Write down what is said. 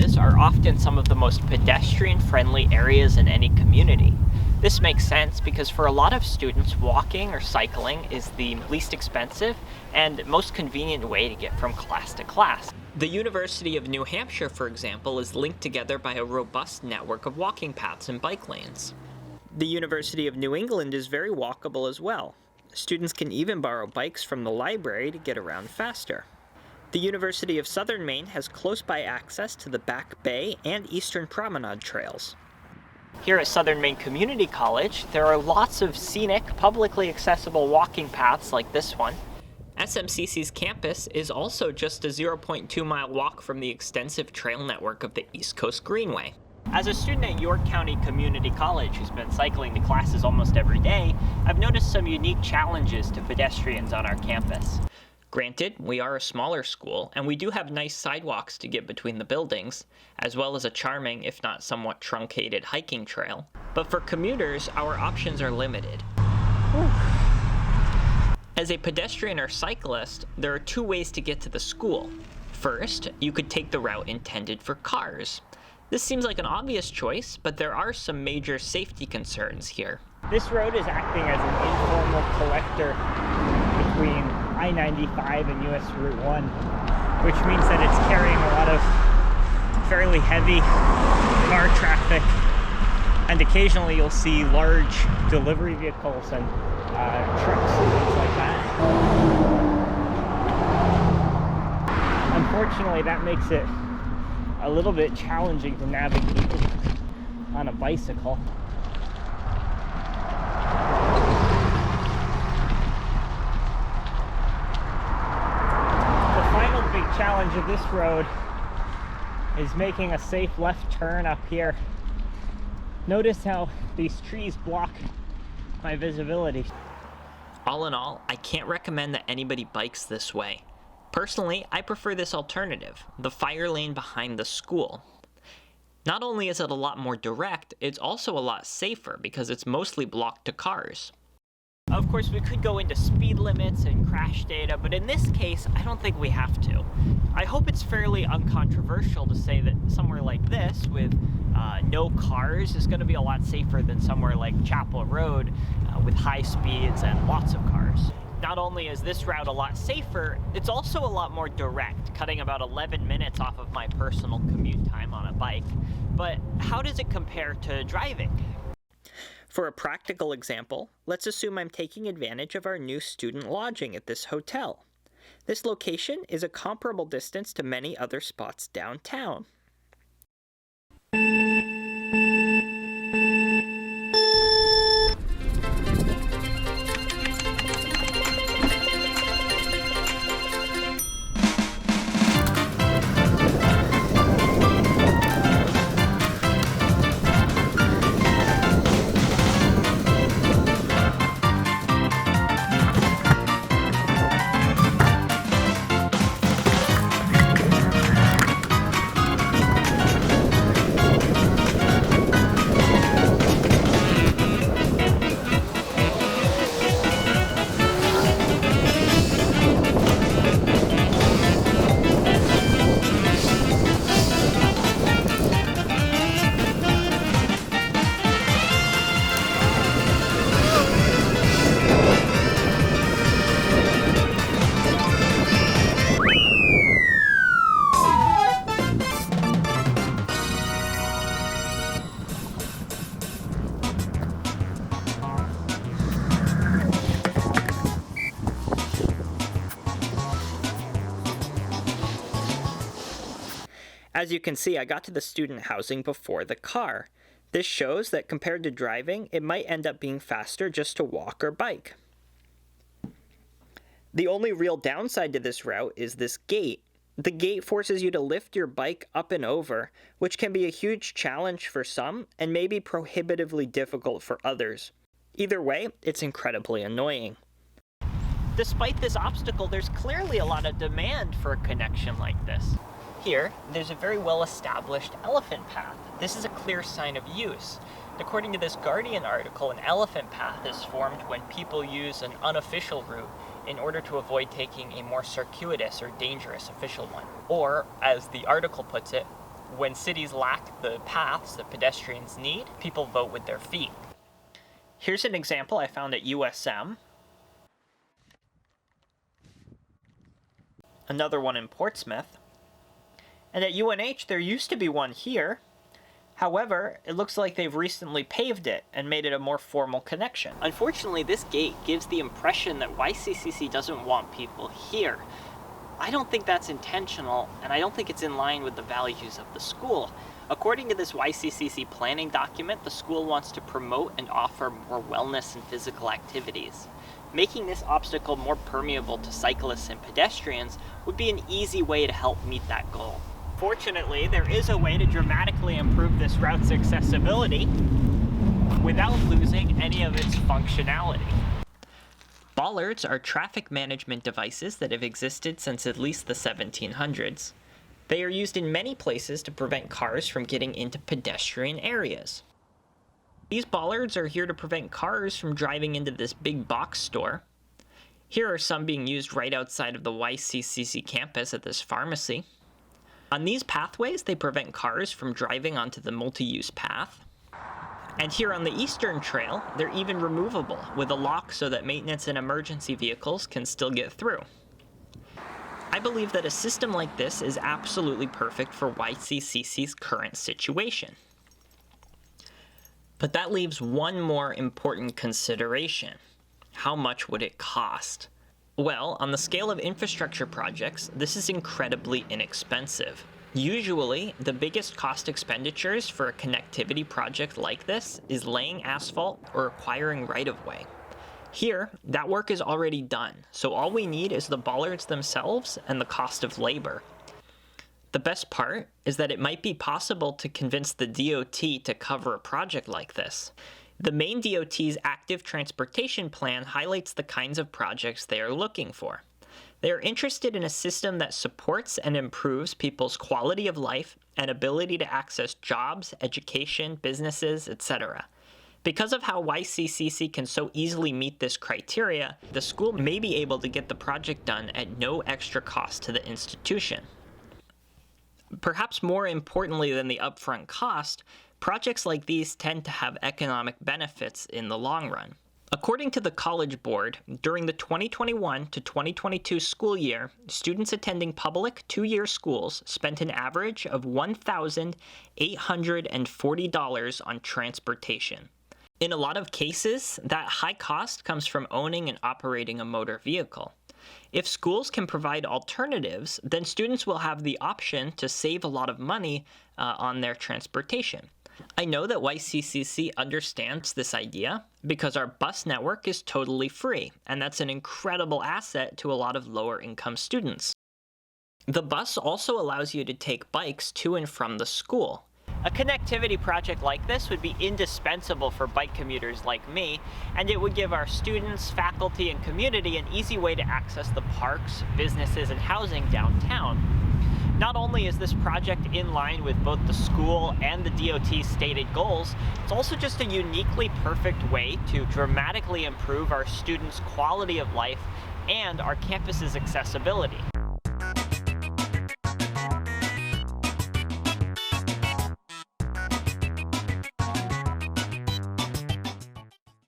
areas are often some of the most pedestrian-friendly areas in any community. This makes sense because for a lot of students, walking or cycling is the least expensive and most convenient way to get from class to class. The University of New Hampshire, for example, is linked together by a robust network of walking paths and bike lanes. The University of New England is very walkable as well. Students can even borrow bikes from the library to get around faster. The University of Southern Maine has close-by access to the Back Bay and Eastern Promenade trails. Here at Southern Maine Community College, there are lots of scenic, publicly accessible walking paths like this one. SMCC's campus is also just a 0.2-mile walk from the extensive trail network of the East Coast Greenway. As a student at York County Community College who's been cycling to classes almost every day, I've noticed some unique challenges to pedestrians on our campus. Granted, we are a smaller school, and we do have nice sidewalks to get between the buildings, as well as a charming, if not somewhat truncated, hiking trail. But for commuters, our options are limited. As a pedestrian or cyclist, there are two ways to get to the school. First, you could take the route intended for cars. This seems like an obvious choice, but there are some major safety concerns here. This road is acting as an informal collector between I-95 and US Route 1, which means that it's carrying a lot of fairly heavy car traffic, and occasionally you'll see large delivery vehicles and trucks and things like that. Unfortunately, that makes it a little bit challenging to navigate on a bicycle. Challenge of this road is making a safe left turn up here. Notice how these trees block my visibility. All in all, I can't recommend that anybody bikes this way. Personally, I prefer this alternative, the fire lane behind the school. Not only is it a lot more direct, it's also a lot safer because it's mostly blocked to cars. Of course, we could go into speed limits and crash data, but in this case, I don't think we have to. I hope it's fairly uncontroversial to say that somewhere like this, with no cars, is going to be a lot safer than somewhere like Chapel Road, with high speeds and lots of cars. Not only is this route a lot safer, it's also a lot more direct, cutting about 11 minutes off of my personal commute time on a bike. But how does it compare to driving? For a practical example, let's assume I'm taking advantage of our new student lodging at this hotel. This location is a comparable distance to many other spots downtown. As you can see, I got to the student housing before the car. This shows that compared to driving, it might end up being faster just to walk or bike. The only real downside to this route is this gate. The gate forces you to lift your bike up and over, which can be a huge challenge for some and may be prohibitively difficult for others. Either way, it's incredibly annoying. Despite this obstacle, there's clearly a lot of demand for a connection like this. Here, there's a very well-established elephant path. This is a clear sign of use. According to this Guardian article, an elephant path is formed when people use an unofficial route in order to avoid taking a more circuitous or dangerous official one. Or, as the article puts it, When cities lack the paths that pedestrians need, people vote with their feet. Here's an example I found at USM. Another one in Portsmouth. And at UNH, there used to be one here. However, it looks like they've recently paved it and made it a more formal connection. Unfortunately, this gate gives the impression that YCCC doesn't want people here. I don't think that's intentional, and I don't think it's in line with the values of the school. According to this YCCC planning document, the school wants to promote and offer more wellness and physical activities. Making this obstacle more permeable to cyclists and pedestrians would be an easy way to help meet that goal. Fortunately, there is a way to dramatically improve this route's accessibility without losing any of its functionality. Bollards are traffic management devices that have existed since at least the 1700s. They are used in many places to prevent cars from getting into pedestrian areas. These bollards are here to prevent cars from driving into this big box store. Here are some being used right outside of the YCCC campus at this pharmacy. On these pathways, they prevent cars from driving onto the multi-use path. And here on the Eastern Trail, they're even removable with a lock so that maintenance and emergency vehicles can still get through. I believe that a system like this is absolutely perfect for YCCC's current situation. But that leaves one more important consideration. How much would it cost? Well, on the scale of infrastructure projects, this is incredibly inexpensive. Usually, the biggest cost expenditures for a connectivity project like this is laying asphalt or acquiring right-of-way. Here, that work is already done, so all we need is the bollards themselves and the cost of labor. The best part is that it might be possible to convince the DOT to cover a project like this. The Maine DOT's active transportation plan highlights the kinds of projects they are looking for. They are interested in a system that supports and improves people's quality of life and ability to access jobs, education, businesses, etc. Because of how YCCC can so easily meet this criteria, the school may be able to get the project done at no extra cost to the institution. Perhaps more importantly than the upfront cost, projects like these tend to have economic benefits in the long run. According to the College Board, during the 2021 to 2022 school year, students attending public two-year schools spent an average of $1,840 on transportation. In a lot of cases, that high cost comes from owning and operating a motor vehicle. If schools can provide alternatives, then students will have the option to save a lot of money on their transportation. I know that YCCC understands this idea because our bus network is totally free, and that's an incredible asset to a lot of lower income students. The bus also allows you to take bikes to and from the school. A connectivity project like this would be indispensable for bike commuters like me, and it would give our students, faculty, and community an easy way to access the parks, businesses, and housing downtown. Not only is this project in line with both the school and the DOT's stated goals, it's also just a uniquely perfect way to dramatically improve our students' quality of life and our campus's accessibility.